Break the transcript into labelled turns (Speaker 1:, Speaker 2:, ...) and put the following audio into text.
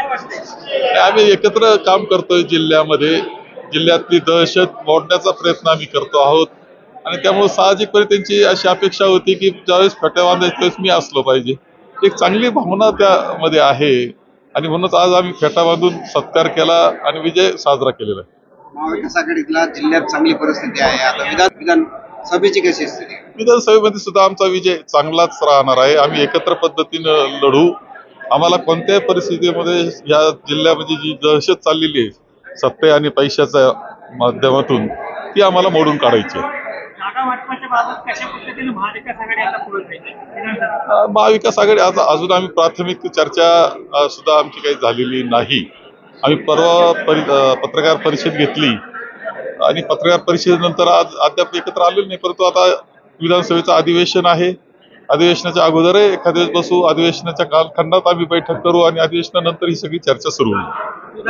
Speaker 1: आम्ही एकत्र काम करतोय जिल्ह्यामध्ये. जिल्ह्यातली दहशत मोडण्याचा प्रयत्न आम्ही करतो आहोत आणि त्यामुळे साहजिकपणे त्यांची अशी अपेक्षा होती की ज्यावेळेस फेट्या बांधायच्या त्यावेळेस मी असलो पाहिजे. एक चांगली भावना त्यामध्ये आहे आणि म्हणूनच आज आम्ही फेटा बांधून सत्कार केला आणि विजय साजरा केलेला आहे.
Speaker 2: महाविकास आघाडीतला जिल्ह्यात चांगली परिस्थिती आहे. आता विधानसभेची कशी स्थिती आहे?
Speaker 1: विधानसभेमध्ये सुद्धा आमचा विजय चांगलाच राहणार आहे. आम्ही एकत्र पद्धतीनं लढू. आम्हाला कोणत्याही परिस्थितीमध्ये या जिल्ह्यामध्ये जी दहशत चाललेली आहे सत्ते आणि पैशाच्या माध्यमातून ती आम्हाला मोडून काढायची आहे. महाविकास आघाडी आता अजून आम्ही प्राथमिक चर्चा सुद्धा आमची काही झालेली नाही. आम्ही परवा पत्रकार परिषद घेतली आणि पत्रकार परिषदेनंतर आज अद्याप एकत्र आलेलो नाही. परंतु आता विधानसभेचं अधिवेशन आहे. अधिवेशनाच्या अगोदर एखाद्या वेळेस बसू. अधिवेशनाच्या कालखंडात आम्ही बैठक करू आणि अधिवेशनानंतर ही सगळी चर्चा सुरू होईल.